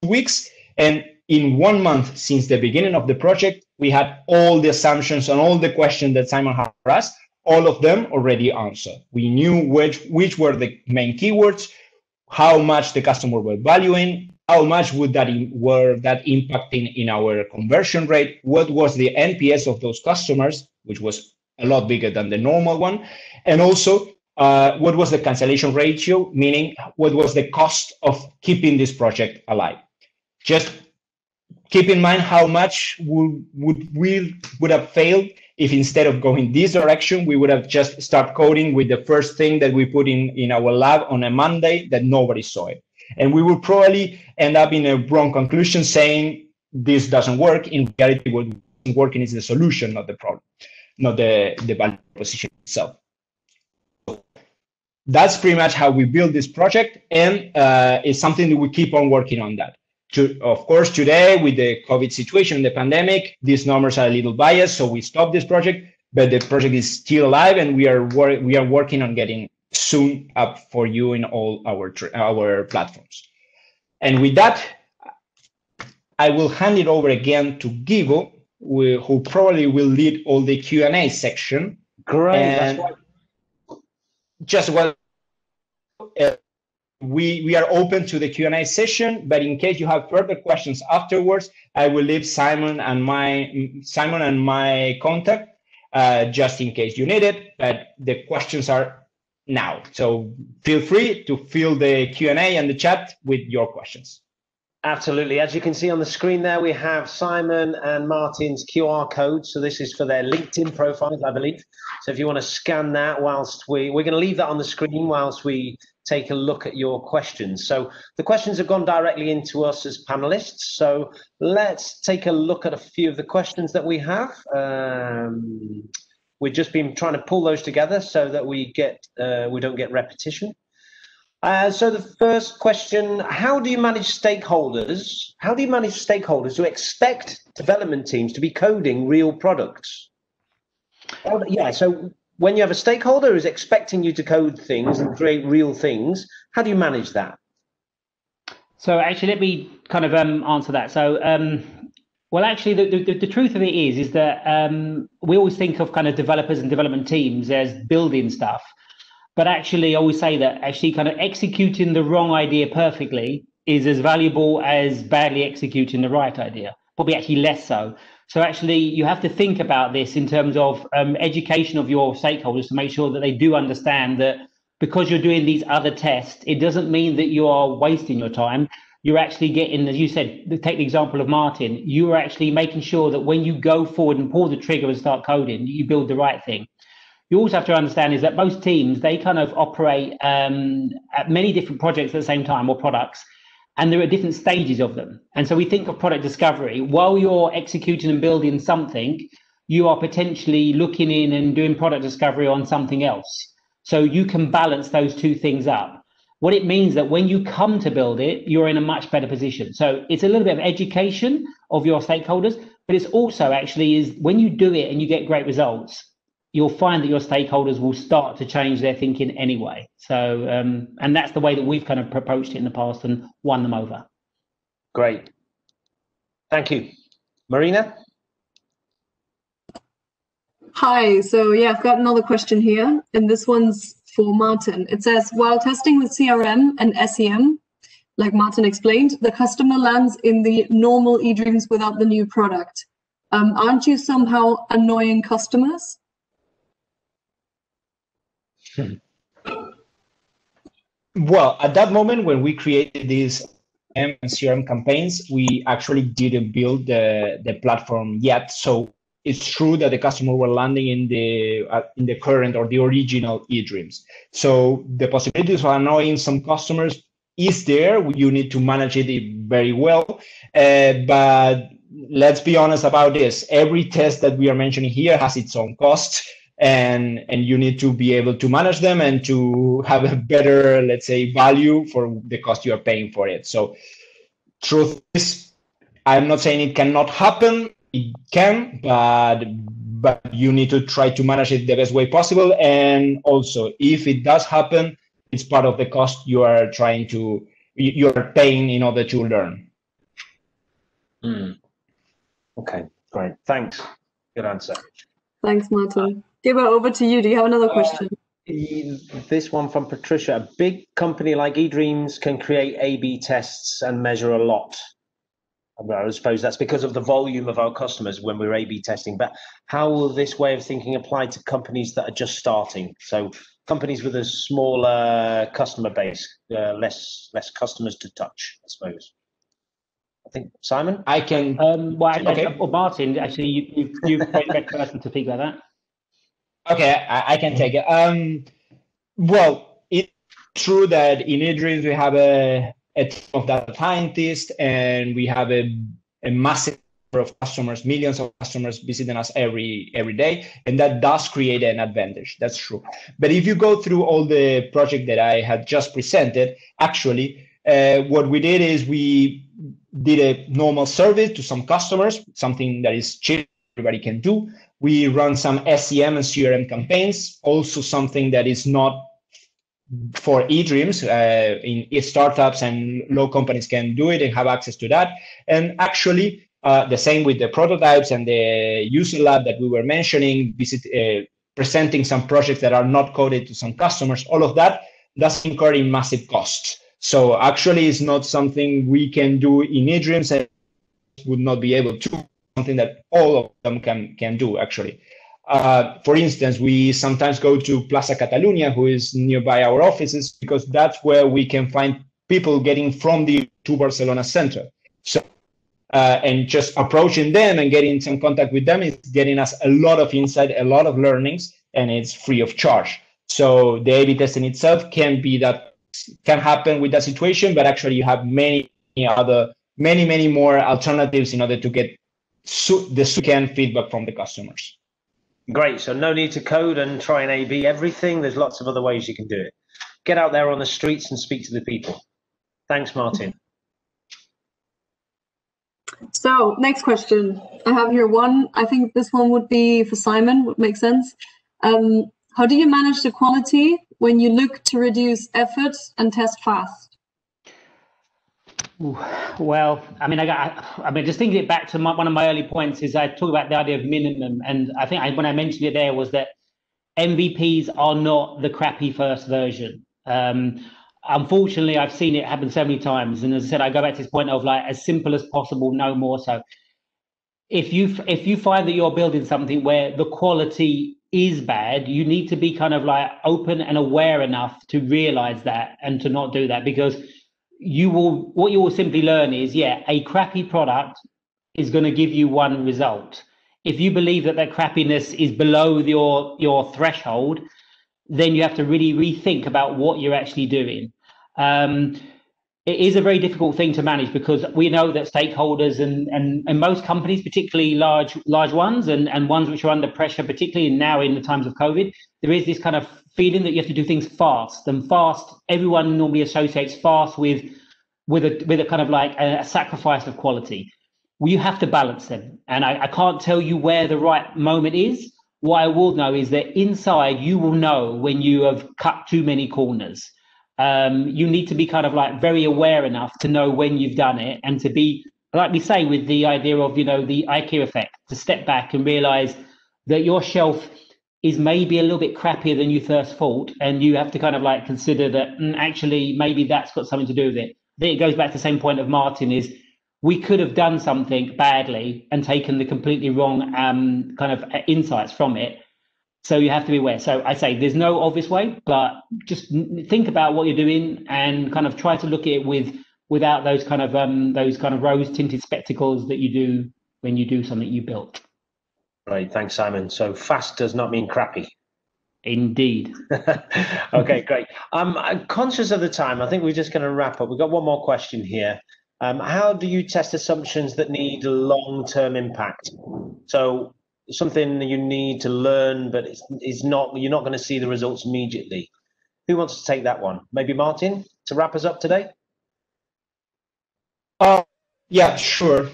Weeks, and in 1 month since the beginning of the project, we had all the assumptions and all the questions that Simon had asked, all of them already answered. We knew which were the main keywords, how much the customer were valuing, how much were that impacting in our conversion rate, what was the NPS of those customers, which was a lot bigger than the normal one, and also what was the cancellation ratio, meaning what was the cost of keeping this project alive. Just keep in mind how much would have failed if instead of going this direction, we would have just started coding with the first thing that we put in our lab on a Monday that nobody saw it. And we would probably end up in a wrong conclusion saying this doesn't work. In reality, what isn't working is the solution, not the problem, not the value proposition itself. That's pretty much how we build this project, and it's something that we keep on working on that. Of course, today with the COVID situation, the pandemic, these numbers are a little biased, so we stopped this project, but the project is still alive, and we are working on getting soon up for you in all our platforms. And with that, I will hand it over again to Gigo, who probably will lead all the Q&A section. Great. And just what we are open to the Q&A session, but in case you have further questions afterwards, I will leave Simon and my contact just in case you need it. But the questions are now, so feel free to fill the Q&A and the chat with your questions. Absolutely. As you can see on the screen there, we have Simon and Martin's QR code. So this is for their LinkedIn profiles, I believe. So if you want to scan that whilst we're going to leave that on the screen whilst we take a look at your questions. So the questions have gone directly into us as panelists. So let's take a look at a few of the questions that we have. We've just been trying to pull those together so that we don't get repetition. So the first question, how do you manage stakeholders? How do you manage stakeholders who expect development teams to be coding real products? Yeah, so when you have a stakeholder who's expecting you to code things and create real things, how do you manage that? So actually, let me kind of answer that. So, well, actually, the truth of it is that we always think of kind of developers and development teams as building stuff. But actually, I always say that actually kind of executing the wrong idea perfectly is as valuable as badly executing the right idea, probably actually less so. So actually, you have to think about this in terms of education of your stakeholders to make sure that they do understand that because you're doing these other tests, it doesn't mean that you are wasting your time. You're actually getting, as you said, take the example of Martin, you are actually making sure that when you go forward and pull the trigger and start coding, you build the right thing. You also have to understand is that most teams, they kind of operate at many different projects at the same time, or products, and there are different stages of them. And so we think of product discovery. While you're executing and building something, you are potentially looking in and doing product discovery on something else. So you can balance those two things up. What it means that when you come to build it, you're in a much better position. So it's a little bit of education of your stakeholders, but it's also actually is when you do it and you get great results, you'll find that your stakeholders will start to change their thinking anyway. So, and that's the way that we've kind of approached it in the past and won them over. Great. Thank you. Marina? Hi, so yeah, I've got another question here, and this one's for Martin. It says, while testing with CRM and SEM, like Martin explained, the customer lands in the normal eDreams without the new product. Aren't you somehow annoying customers? Well, at that moment when we created these and CRM campaigns, we actually didn't build the platform yet. So it's true that the customer were landing in the current or the original eDreams. So the possibilities of annoying some customers is there. You need to manage it very well. But let's be honest about this. Every test that we are mentioning here has its own costs. And you need to be able to manage them and to have a better, let's say, value for the cost you are paying for it. So truth is, I'm not saying it cannot happen. It can, but you need to try to manage it the best way possible. And also, if it does happen, it's part of the cost you are paying in order to learn. Okay, great. Thanks. Good answer. Thanks, Martin. Gibber, over to you. Do you have another question? This one from Patricia. A big company like eDreams can create A/B tests and measure a lot. I suppose that's because of the volume of our customers when we're A/B testing. But how will this way of thinking apply to companies that are just starting? So companies with a smaller customer base, less customers to touch, I suppose. I think Simon. I can. Or Martin, actually, you're the best person to figure that. Okay, I can take it. Well, it's true that in eDreams we have a team of data scientists, and we have a massive number of customers, millions of customers visiting us every day, and that does create an advantage. That's true. But if you go through all the project that I had just presented, actually, what we did is we did a normal survey to some customers, something that is cheap, everybody can do. We run some SEM and CRM campaigns, also something that is not for eDreams. In startups and low companies can do it and have access to that. And actually, the same with the prototypes and the user lab that we were mentioning, presenting some projects that are not coded to some customers, all of that does incur in massive costs. So actually, it's not something we can do in eDreams and would not be able to. Something that all of them can do, actually. For instance, we sometimes go to Plaza Catalunya, who is nearby our offices, because that's where we can find people getting from to Barcelona center. So, and just approaching them and getting some contact with them is getting us a lot of insight, a lot of learnings, and it's free of charge. So the A/B testing itself can happen with that situation, but actually you have many more alternatives in order to get the second feedback from the customers. Great. So no need to code and try and A/B everything. There's lots of other ways you can do it. Get out there on the streets and speak to the people. Thanks, Martin. So next question. I have here one. I think this one would be for Simon, would make sense. How do you manage the quality when you look to reduce effort and test fast? Well, I mean, just thinking it back to one of my early points is I talk about the idea of minimum, and I think when I mentioned it there was that MVPs are not the crappy first version. Unfortunately, I've seen it happen so many times, and as I said, I go back to this point of like as simple as possible, no more. So if you find that you're building something where the quality is bad, you need to be kind of like open and aware enough to realize that and to not do that, because what you will simply learn is, a crappy product is going to give you one result. If you believe that crappiness is below your threshold, then you have to really rethink about what you're actually doing. It is a very difficult thing to manage, because we know that stakeholders and most companies, particularly large ones and ones which are under pressure, particularly now in the times of COVID, there is this kind of feeling that you have to do things fast. And fast, everyone normally associates fast with a kind of like a sacrifice of quality. Well, you have to balance them. And I can't tell you where the right moment is. What I will know is that inside you will know when you have cut too many corners. You need to be kind of like very aware enough to know when you've done it, and to be, like we say with the idea of, the Ikea effect, to step back and realize that your shelf is maybe a little bit crappier than you first thought, and you have to kind of like consider that actually maybe that's got something to do with it. Then it goes back to the same point of Martin, is we could have done something badly and taken the completely wrong kind of insights from it. So you have to be aware. So I say there's no obvious way, but just think about what you're doing and kind of try to look at it without those kind of rose-tinted spectacles that you do when you do something you built. Right, thanks, Simon. So fast does not mean crappy. Indeed. Okay, great. I'm conscious of the time. I think we're just going to wrap up. We've got one more question here. How do you test assumptions that need long-term impact? So something you need to learn, but you're not going to see the results immediately. Who wants to take that one? Maybe Martin, to wrap us up today? Yeah, sure.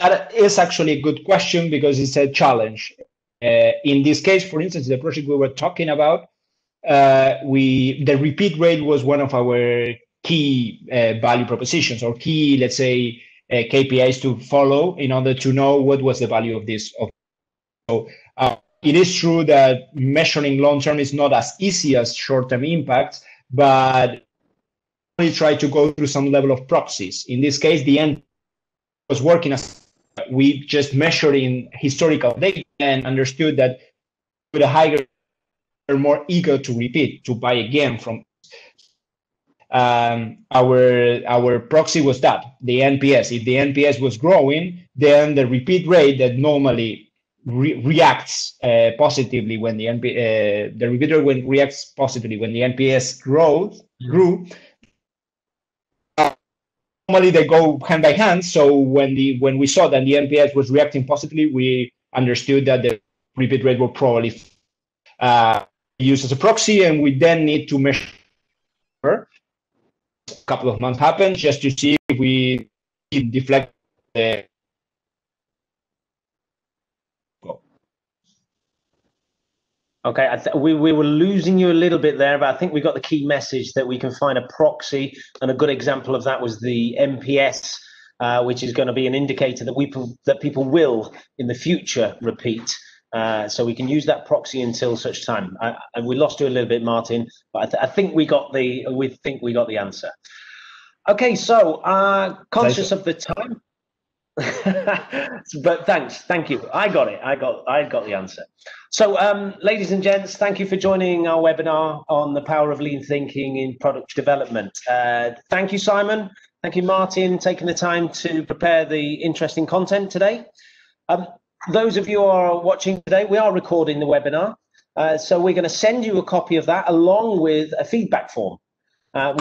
That is actually a good question because it's a challenge. In this case, for instance, the project we were talking about, the repeat rate was one of our key value propositions or key, let's say, KPIs to follow in order to know what was the value of this. So it is true that measuring long-term is not as easy as short-term impacts, but we try to go through some level of proxies. In this case, the end was working as we just measured in historical data and understood that with a higher, more eager to repeat, to buy again from. Our proxy was that the NPS. If the NPS was growing, then the repeat rate that normally reacts positively when the repeat rate reacts positively when the NPS grew. Normally they go hand by hand. So when we saw that the NPS was reacting positively, we understood that the repeat rate will probably used as a proxy, and we then need to measure. A couple of months happen just to see if we deflect the. Okay, we were losing you a little bit there, but I think we got the key message that we can find a proxy, and a good example of that was the NPS, which is going to be an indicator that people will in the future repeat. So we can use that proxy until such time. And we lost you a little bit, Martin, but I think we got the answer. Okay, so conscious of the time. But thank you. I got it. I got the answer. So, ladies and gents, thank you for joining our webinar on the power of lean thinking in product development. Thank you, Simon. Thank you, Martin, taking the time to prepare the interesting content today. Those of you who are watching today, we are recording the webinar, so we're going to send you a copy of that along with a feedback form.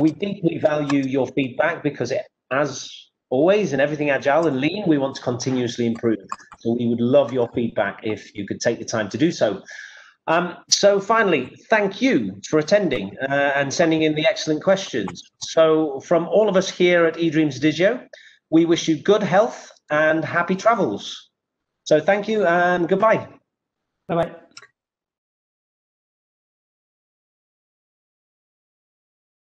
We deeply value your feedback because, as always, in everything agile and lean, we want to continuously improve. So we would love your feedback if you could take the time to do so. So finally, thank you for attending and sending in the excellent questions. So from all of us here at eDreams Digio, we wish you good health and happy travels. So thank you and goodbye. Bye-bye.